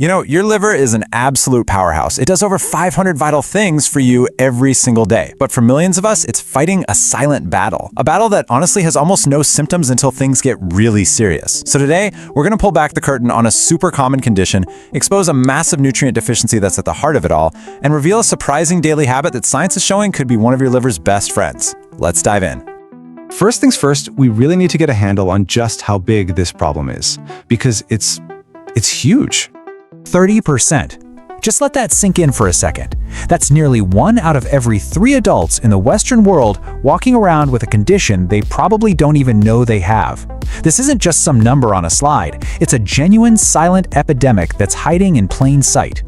You know, your liver is an absolute powerhouse. It does over 500 vital things for you every single day. But for millions of us, it's fighting a silent battle. A battle that honestly has almost no symptoms until things get really serious. So today, we're going to pull back the curtain on a super common condition, expose a massive nutrient deficiency that's at the heart of it all, and reveal a surprising daily habit that science is showing could be one of your liver's best friends. Let's dive in. First things first, we really need to get a handle on just how big this problem is, because it's huge. 30%. Just let that sink in for a second. That's nearly 1 out of every 3 adults in the Western world walking around with a condition they probably don't even know they have. This isn't just some number on a slide. It's a genuine silent epidemic that's hiding in plain sight.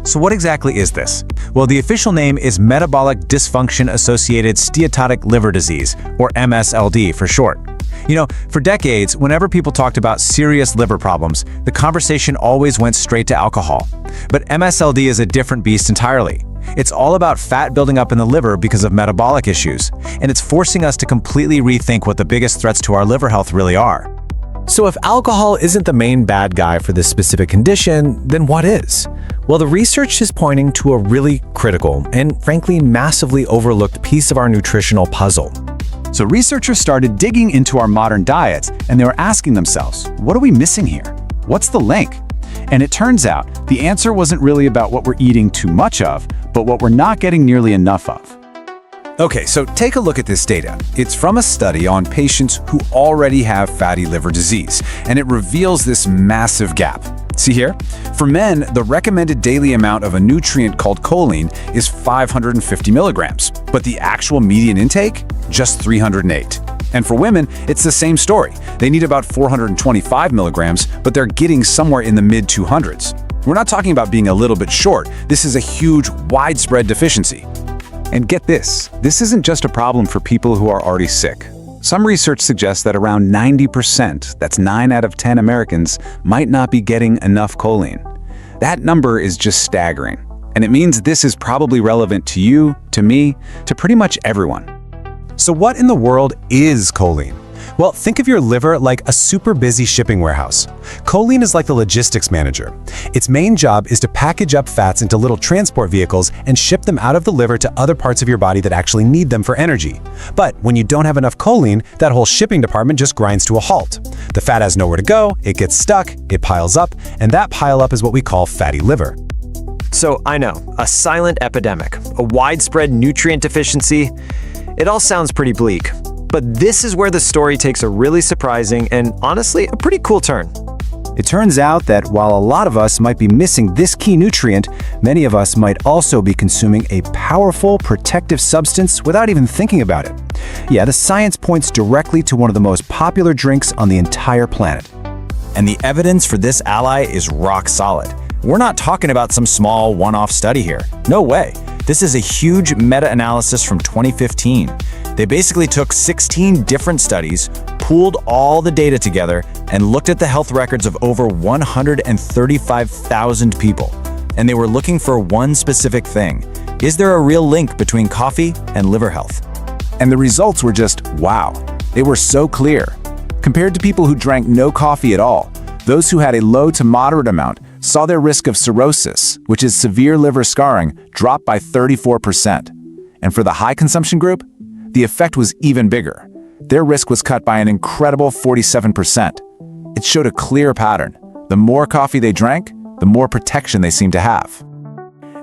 So what exactly is this? Well, the official name is Metabolic Dysfunction-Associated Steatotic Liver Disease, or MSLD for short. You know, for decades, whenever people talked about serious liver problems, the conversation always went straight to alcohol. But MSLD is a different beast entirely. It's all about fat building up in the liver because of metabolic issues, and it's forcing us to completely rethink what the biggest threats to our liver health really are. So if alcohol isn't the main bad guy for this specific condition, then what is? Well, the research is pointing to a really critical and frankly massively overlooked piece of our nutritional puzzle. So researchers started digging into our modern diets, and they were asking themselves, what are we missing here? What's the link? And it turns out the answer wasn't really about what we're eating too much of, but what we're not getting nearly enough of. Okay, so take a look at this data. It's from a study on patients who already have fatty liver disease, and it reveals this massive gap. See here? For men, the recommended daily amount of a nutrient called choline is 550 milligrams, but the actual median intake? Just 308. And for women, it's the same story. They need about 425 milligrams, but they're getting somewhere in the mid-200s. We're not talking about being a little bit short. This is a huge, widespread deficiency. And get this isn't just a problem for people who are already sick. Some research suggests that around 90%, that's 9 out of 10 Americans, might not be getting enough choline. That number is just staggering. And it means this is probably relevant to you, to me, to pretty much everyone. So what in the world is choline? Well, think of your liver like a super busy shipping warehouse. Choline is like the logistics manager. Its main job is to package up fats into little transport vehicles and ship them out of the liver to other parts of your body that actually need them for energy. But when you don't have enough choline, that whole shipping department just grinds to a halt. The fat has nowhere to go, it gets stuck, it piles up, and that pile up is what we call fatty liver. So I know, a silent epidemic, a widespread nutrient deficiency. It all sounds pretty bleak. But this is where the story takes a really surprising and honestly a pretty cool turn. It turns out that while a lot of us might be missing this key nutrient, many of us might also be consuming a powerful protective substance without even thinking about it. Yeah, the science points directly to one of the most popular drinks on the entire planet. And the evidence for this ally is rock solid. We're not talking about some small one-off study here. No way. This is a huge meta-analysis from 2015. They basically took 16 different studies, pooled all the data together, and looked at the health records of over 135,000 people. And they were looking for one specific thing. Is there a real link between coffee and liver health? And the results were just wow. They were so clear. Compared to people who drank no coffee at all, those who had a low to moderate amount saw their risk of cirrhosis, which is severe liver scarring, drop by 34%. And for the high consumption group, the effect was even bigger. Their risk was cut by an incredible 47%. It showed a clear pattern. The more coffee they drank, the more protection they seemed to have.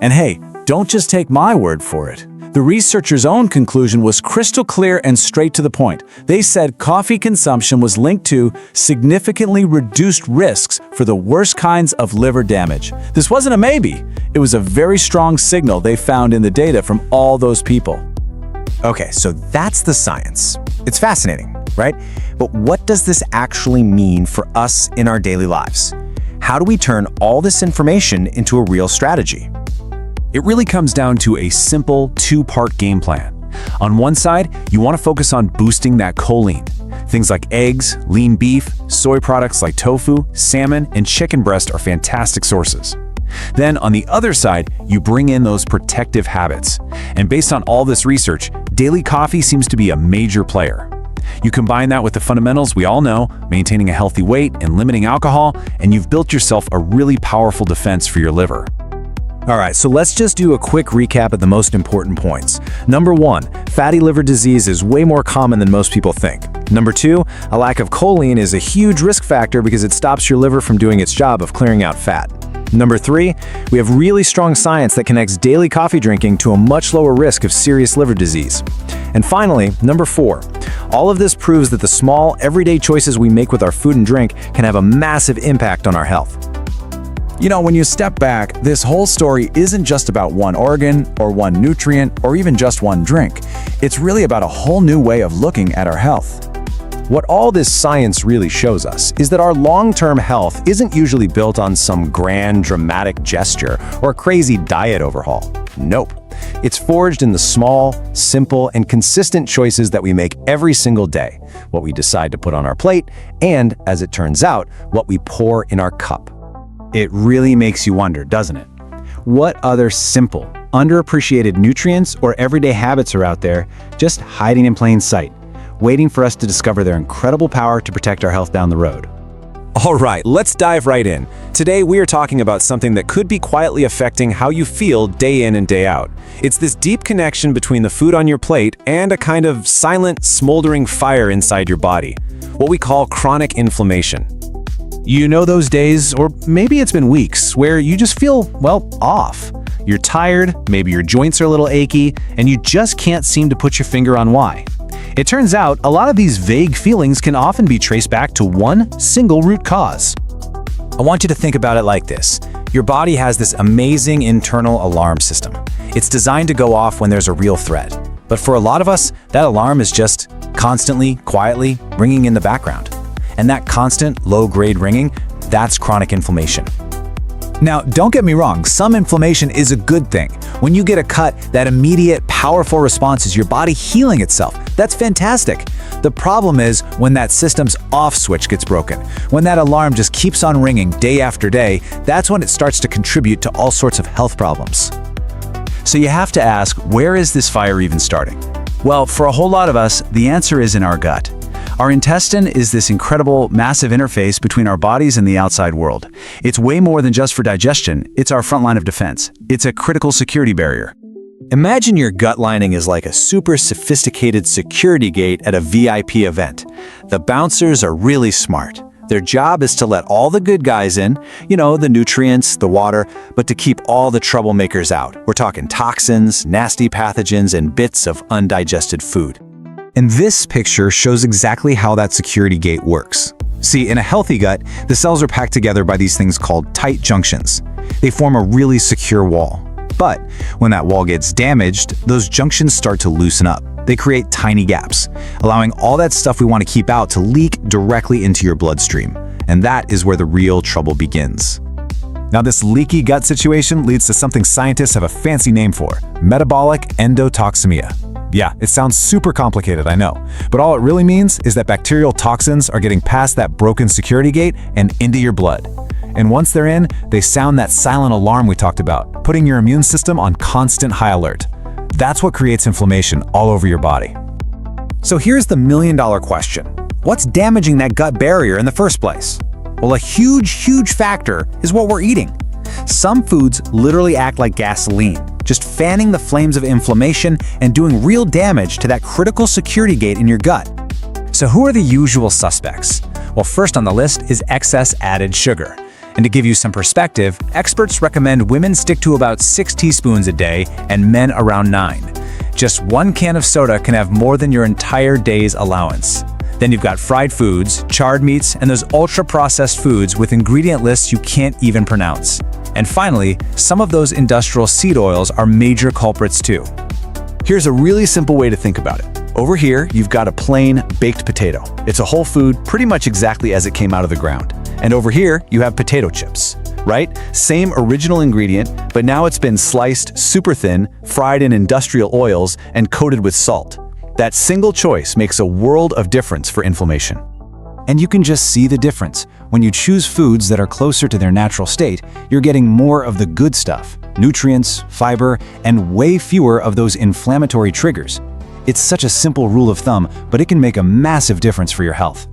And hey, don't just take my word for it. The researchers' own conclusion was crystal clear and straight to the point. They said coffee consumption was linked to significantly reduced risks for the worst kinds of liver damage. This wasn't a maybe. It was a very strong signal they found in the data from all those people. Okay, so that's the science. It's fascinating, right? But what does this actually mean for us in our daily lives? How do we turn all this information into a real strategy? It really comes down to a simple 2-part game plan. On one side, you want to focus on boosting that choline. Things like eggs, lean beef, soy products like tofu, salmon, and chicken breast are fantastic sources. Then on the other side, you bring in those protective habits. And based on all this research, daily coffee seems to be a major player. You combine that with the fundamentals we all know, maintaining a healthy weight and limiting alcohol, and you've built yourself a really powerful defense for your liver. All right, so let's just do a quick recap of the most important points. Number 1, fatty liver disease is way more common than most people think. Number 2, a lack of choline is a huge risk factor because it stops your liver from doing its job of clearing out fat. Number 3, we have really strong science that connects daily coffee drinking to a much lower risk of serious liver disease. And finally, number 4, all of this proves that the small, everyday choices we make with our food and drink can have a massive impact on our health. You know, when you step back, this whole story isn't just about one organ or one nutrient or even just one drink. It's really about a whole new way of looking at our health. What all this science really shows us is that our long-term health isn't usually built on some grand, dramatic gesture or crazy diet overhaul. Nope. It's forged in the small, simple, and consistent choices that we make every single day, what we decide to put on our plate, and, as it turns out, what we pour in our cup. It really makes you wonder, doesn't it? What other simple, underappreciated nutrients or everyday habits are out there just hiding in plain sight, waiting for us to discover their incredible power to protect our health down the road? All right, let's dive right in. Today, we are talking about something that could be quietly affecting how you feel day in and day out. It's this deep connection between the food on your plate and a kind of silent, smoldering fire inside your body, what we call chronic inflammation. You know those days, or maybe it's been weeks, where you just feel, well, off. You're tired, maybe your joints are a little achy, and you just can't seem to put your finger on why. It turns out a lot of these vague feelings can often be traced back to one single root cause. I want you to think about it like this. Your body has this amazing internal alarm system. It's designed to go off when there's a real threat. But for a lot of us, that alarm is just constantly, quietly ringing in the background. And that constant, low-grade ringing, that's chronic inflammation. Now, don't get me wrong, some inflammation is a good thing. When you get a cut, that immediate, powerful response is your body healing itself. That's fantastic. The problem is when that system's off switch gets broken. When that alarm just keeps on ringing day after day, that's when it starts to contribute to all sorts of health problems. So you have to ask, where is this fire even starting? Well, for a whole lot of us, the answer is in our gut. Our intestine is this incredible, massive interface between our bodies and the outside world. It's way more than just for digestion, it's our front line of defense. It's a critical security barrier. Imagine your gut lining is like a super sophisticated security gate at a VIP event. The bouncers are really smart. Their job is to let all the good guys in, you know, the nutrients, the water, but to keep all the troublemakers out. We're talking toxins, nasty pathogens, and bits of undigested food. And this picture shows exactly how that security gate works. See, in a healthy gut, the cells are packed together by these things called tight junctions. They form a really secure wall. But when that wall gets damaged, those junctions start to loosen up. They create tiny gaps, allowing all that stuff we want to keep out to leak directly into your bloodstream. And that is where the real trouble begins. Now, this leaky gut situation leads to something scientists have a fancy name for: metabolic endotoxemia. Yeah, it sounds super complicated, I know. But all it really means is that bacterial toxins are getting past that broken security gate and into your blood. And once they're in, they sound that silent alarm we talked about, putting your immune system on constant high alert. That's what creates inflammation all over your body. So here's the million-dollar question. What's damaging that gut barrier in the first place? Well, a huge factor is what we're eating. Some foods literally act like gasoline, just fanning the flames of inflammation and doing real damage to that critical security gate in your gut. So who are the usual suspects? Well, first on the list is excess added sugar. And to give you some perspective, experts recommend women stick to about 6 teaspoons a day and men around 9. Just 1 can of soda can have more than your entire day's allowance. Then you've got fried foods, charred meats, and those ultra-processed foods with ingredient lists you can't even pronounce. And finally, some of those industrial seed oils are major culprits too. Here's a really simple way to think about it. Over here, you've got a plain baked potato. It's a whole food pretty much exactly as it came out of the ground. And over here, you have potato chips, right? Same original ingredient, but now it's been sliced super thin, fried in industrial oils, and coated with salt. That single choice makes a world of difference for inflammation. And you can just see the difference. When you choose foods that are closer to their natural state, you're getting more of the good stuff, nutrients, fiber, and way fewer of those inflammatory triggers. It's such a simple rule of thumb, but it can make a massive difference for your health.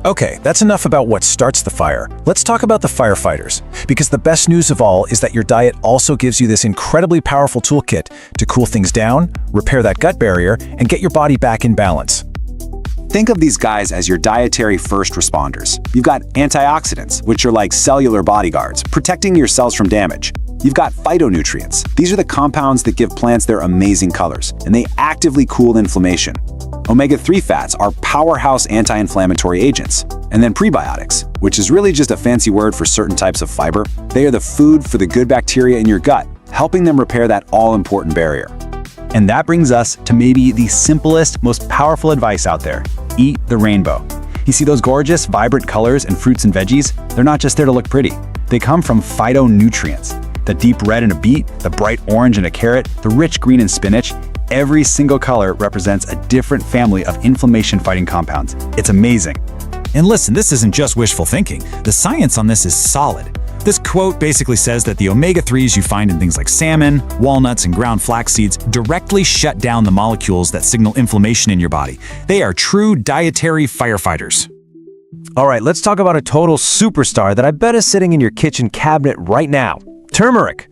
Okay, that's enough about what starts the fire. Let's talk about the firefighters, because the best news of all is that your diet also gives you this incredibly powerful toolkit to cool things down, repair that gut barrier, and get your body back in balance. Think of these guys as your dietary first responders. You've got antioxidants, which are like cellular bodyguards, protecting your cells from damage. You've got phytonutrients. These are the compounds that give plants their amazing colors, and they actively cool inflammation. Omega-3 fats are powerhouse anti-inflammatory agents. And then prebiotics, which is really just a fancy word for certain types of fiber. They are the food for the good bacteria in your gut, helping them repair that all-important barrier. And that brings us to maybe the simplest, most powerful advice out there. Eat the rainbow. You see those gorgeous, vibrant colors in fruits and veggies? They're not just there to look pretty. They come from phytonutrients. The deep red in a beet, the bright orange in a carrot, the rich green in spinach. Every single color represents a different family of inflammation-fighting compounds. It's amazing. And listen, this isn't just wishful thinking. The science on this is solid. This quote basically says that the omega-3s you find in things like salmon, walnuts, and ground flax seeds directly shut down the molecules that signal inflammation in your body. They are true dietary firefighters. All right, let's talk about a total superstar that I bet is sitting in your kitchen cabinet right now. Turmeric.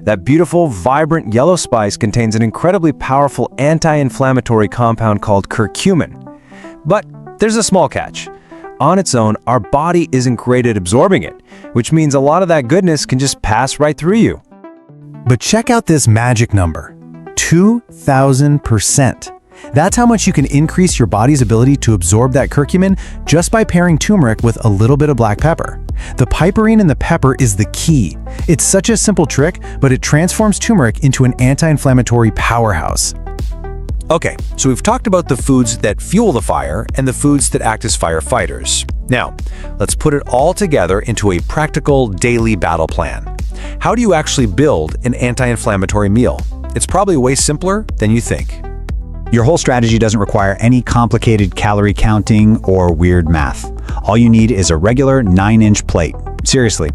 That beautiful, vibrant yellow spice contains an incredibly powerful anti-inflammatory compound called curcumin. But there's a small catch. On its own, our body isn't great at absorbing it, which means a lot of that goodness can just pass right through you. But check out this magic number, 2,000%. That's how much you can increase your body's ability to absorb that curcumin just by pairing turmeric with a little bit of black pepper. The piperine in the pepper is the key. It's such a simple trick, but it transforms turmeric into an anti-inflammatory powerhouse. Okay, so we've talked about the foods that fuel the fire and the foods that act as firefighters. Now, let's put it all together into a practical daily battle plan. How do you actually build an anti-inflammatory meal? It's probably way simpler than you think. Your whole strategy doesn't require any complicated calorie counting or weird math. All you need is a regular 9-inch plate. Seriously,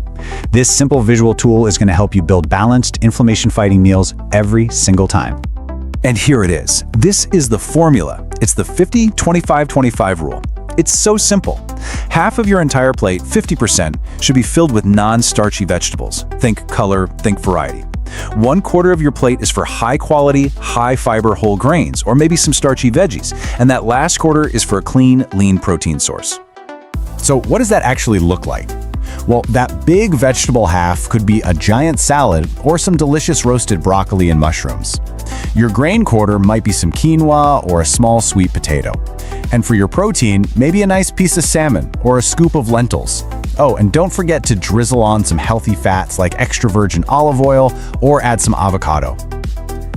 this simple visual tool is going to help you build balanced, inflammation-fighting meals every single time. And here it is. This is the formula. It's the 50-25-25 rule. It's so simple. Half of your entire plate, 50%, should be filled with non-starchy vegetables. Think color, think variety. 1/4 of your plate is for high-quality, high-fiber whole grains, or maybe some starchy veggies, and that last quarter is for a clean, lean protein source. So what does that actually look like? Well, that big vegetable half could be a giant salad or some delicious roasted broccoli and mushrooms. Your grain quarter might be some quinoa or a small sweet potato. And for your protein, maybe a nice piece of salmon or a scoop of lentils. Oh, and don't forget to drizzle on some healthy fats like extra virgin olive oil or add some avocado.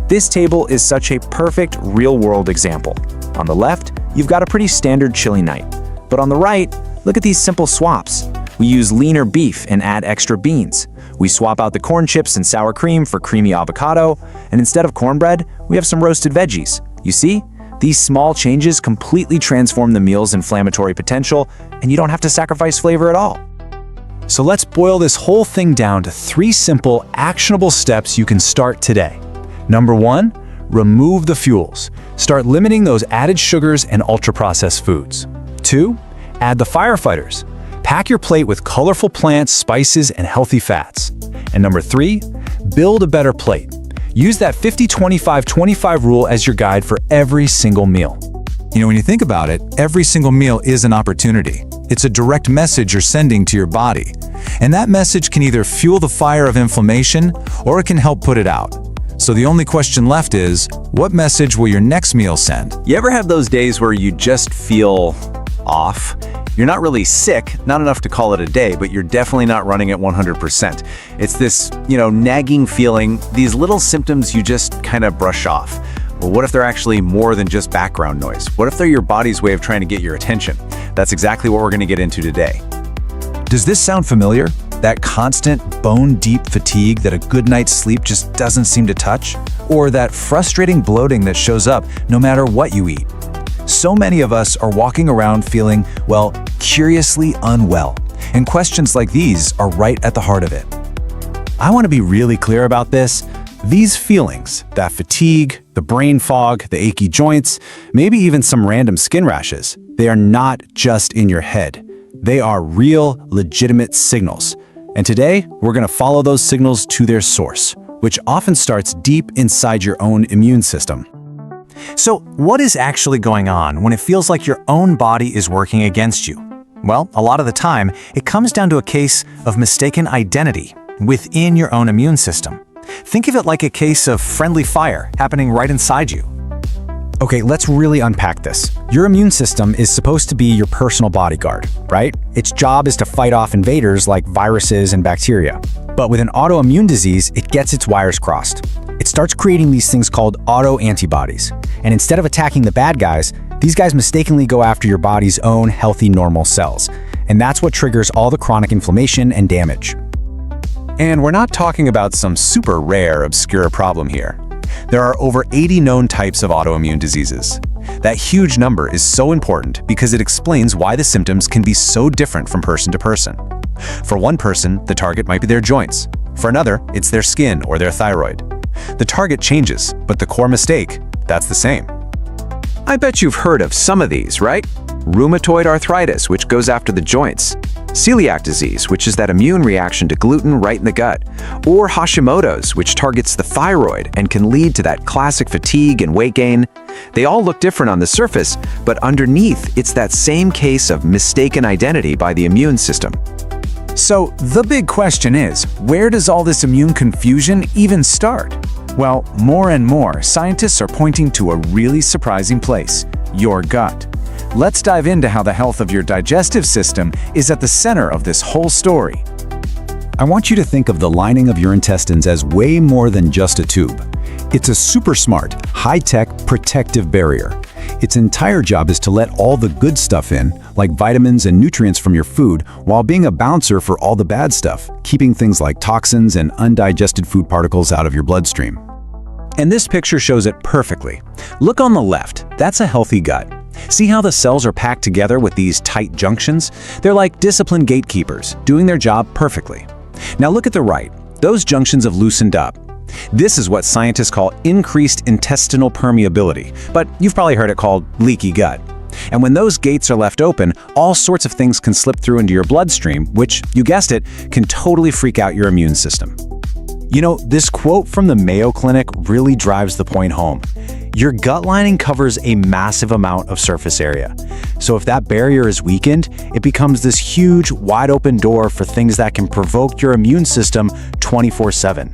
This table is such a perfect real-world example. On the left, you've got a pretty standard chili night. But on the right, look at these simple swaps. We use leaner beef and add extra beans. We swap out the corn chips and sour cream for creamy avocado, and instead of cornbread, we have some roasted veggies. You see? These small changes completely transform the meal's inflammatory potential, and you don't have to sacrifice flavor at all. So let's boil this whole thing down to 3 simple, actionable steps you can start today. Number 1, remove the fuels. Start limiting those added sugars and ultra-processed foods. 2, add the firefighters. Pack your plate with colorful plants, spices, and healthy fats. And number 3, build a better plate. Use that 50-25-25 rule as your guide for every single meal. You know, when you think about it, every single meal is an opportunity. It's a direct message you're sending to your body. And that message can either fuel the fire of inflammation or it can help put it out. So the only question left is, what message will your next meal send? You ever have those days where you just feel off? You're not really sick, not enough to call it a day, but you're definitely not running at 100%. It's this, nagging feeling, these little symptoms you just kind of brush off. Well, what if they're actually more than just background noise? What if they're your body's way of trying to get your attention? That's exactly what we're going to get into today. Does this sound familiar? That constant, bone-deep fatigue that a good night's sleep just doesn't seem to touch? Or that frustrating bloating that shows up no matter what you eat? So many of us are walking around feeling, well, curiously unwell. And questions like these are right at the heart of it. I want to be really clear about this. These feelings, that fatigue, the brain fog, the achy joints, maybe even some random skin rashes, they are not just in your head. They are real, legitimate signals. And today, we're going to follow those signals to their source, which often starts deep inside your own immune system. So, what is actually going on when it feels like your own body is working against you? Well, a lot of the time, it comes down to a case of mistaken identity within your own immune system. Think of it like a case of friendly fire happening right inside you. Okay, let's really unpack this. Your immune system is supposed to be your personal bodyguard, right? Its job is to fight off invaders like viruses and bacteria. But with an autoimmune disease, it gets its wires crossed. It starts creating these things called autoantibodies. And instead of attacking the bad guys, these guys mistakenly go after your body's own healthy, normal cells. And that's what triggers all the chronic inflammation and damage. And we're not talking about some super rare, obscure problem here. There are over 80 known types of autoimmune diseases. That huge number is so important because it explains why the symptoms can be so different from person to person. For one person, the target might be their joints. For another, it's their skin or their thyroid. The target changes, but the core mistake, that's the same. I bet you've heard of some of these, right? Rheumatoid arthritis, which goes after the joints. Celiac disease, which is that immune reaction to gluten right in the gut. Or Hashimoto's, which targets the thyroid and can lead to that classic fatigue and weight gain. They all look different on the surface, but underneath, it's that same case of mistaken identity by the immune system. So the big question is, where does all this immune confusion even start? Well, more and more, scientists are pointing to a really surprising place: your gut. Let's dive into how the health of your digestive system is at the center of this whole story. I want you to think of the lining of your intestines as way more than just a tube. It's a super smart, high-tech protective barrier. Its entire job is to let all the good stuff in, like vitamins and nutrients from your food, while being a bouncer for all the bad stuff, keeping things like toxins and undigested food particles out of your bloodstream. And this picture shows it perfectly. Look on the left, that's a healthy gut. See how the cells are packed together with these tight junctions? They're like disciplined gatekeepers, doing their job perfectly. Now look at the right. Those junctions have loosened up. This is what scientists call increased intestinal permeability, but you've probably heard it called leaky gut. And when those gates are left open, all sorts of things can slip through into your bloodstream, which, you guessed it, can totally freak out your immune system. You know, this quote from the Mayo Clinic really drives the point home. Your gut lining covers a massive amount of surface area. So if that barrier is weakened, it becomes this huge, wide open door for things that can provoke your immune system 24/7.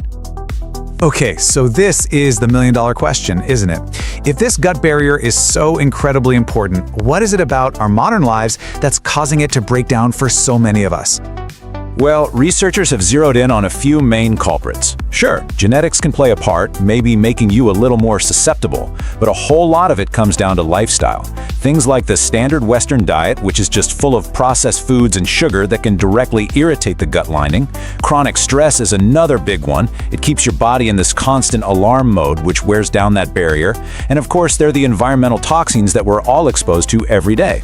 Okay, so this is the million-dollar question, isn't it? If this gut barrier is so incredibly important, what is it about our modern lives that's causing it to break down for so many of us? Well, researchers have zeroed in on a few main culprits. Sure, genetics can play a part, maybe making you a little more susceptible, but a whole lot of it comes down to lifestyle. Things like the standard Western diet, which is just full of processed foods and sugar that can directly irritate the gut lining. Chronic stress is another big one. It keeps your body in this constant alarm mode, which wears down that barrier. And of course, there are the environmental toxins that we're all exposed to every day.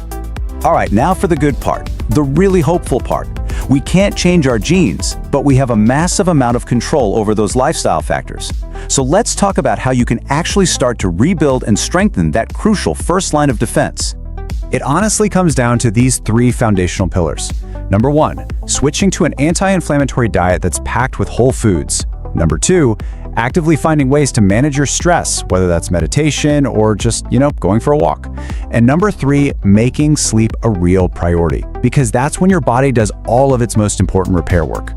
All right, now for the good part, the really hopeful part. We can't change our genes, but we have a massive amount of control over those lifestyle factors. So let's talk about how you can actually start to rebuild and strengthen that crucial first line of defense. It honestly comes down to these three foundational pillars. Number 1, switching to an anti-inflammatory diet that's packed with whole foods. Number 2, actively finding ways to manage your stress, whether that's meditation or just, going for a walk. And number 3, making sleep a real priority, because that's when your body does all of its most important repair work.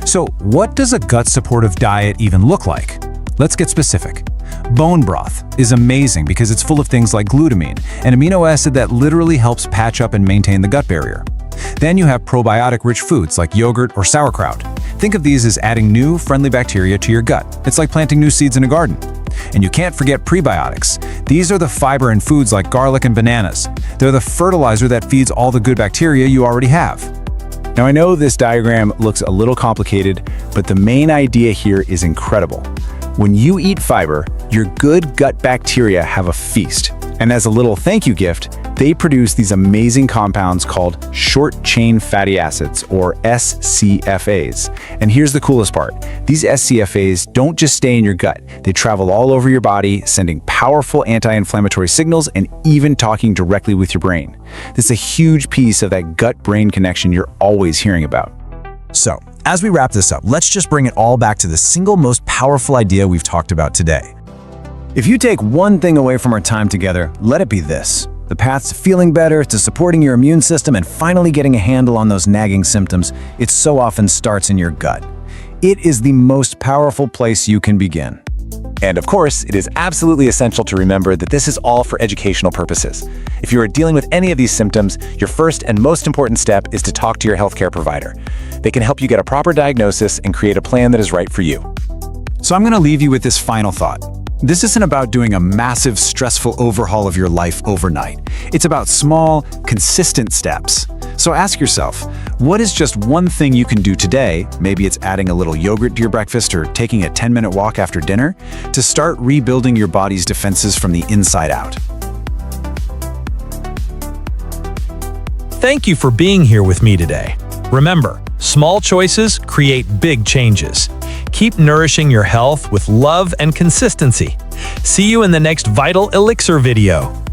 So what does a gut-supportive diet even look like? Let's get specific. Bone broth is amazing because it's full of things like glutamine, an amino acid that literally helps patch up and maintain the gut barrier. Then you have probiotic-rich foods like yogurt or sauerkraut. Think of these as adding new, friendly bacteria to your gut. It's like planting new seeds in a garden. And you can't forget prebiotics. These are the fiber in foods like garlic and bananas. They're the fertilizer that feeds all the good bacteria you already have. Now I know this diagram looks a little complicated, but the main idea here is incredible. When you eat fiber, your good gut bacteria have a feast. And as a little thank you gift, They produce these amazing compounds called short-chain fatty acids, or SCFAs. And here's the coolest part. These SCFAs don't just stay in your gut. They travel all over your body, sending powerful anti-inflammatory signals and even talking directly with your brain. This is a huge piece of that gut-brain connection you're always hearing about. So, as we wrap this up, let's just bring it all back to the single most powerful idea we've talked about today. If you take one thing away from our time together, let it be this. The path to feeling better, to supporting your immune system, and finally getting a handle on those nagging symptoms, it so often starts in your gut. It is the most powerful place you can begin. And of course, it is absolutely essential to remember that this is all for educational purposes. If you are dealing with any of these symptoms, your first and most important step is to talk to your healthcare provider. They can help you get a proper diagnosis and create a plan that is right for you. So I'm going to leave you with this final thought. This isn't about doing a massive, stressful overhaul of your life overnight. It's about small, consistent steps. So ask yourself, what is just one thing you can do today, maybe it's adding a little yogurt to your breakfast or taking a 10-minute walk after dinner, to start rebuilding your body's defenses from the inside out? Thank you for being here with me today. Remember, small choices create big changes. Keep nourishing your health with love and consistency. See you in the next Vital Elixir video.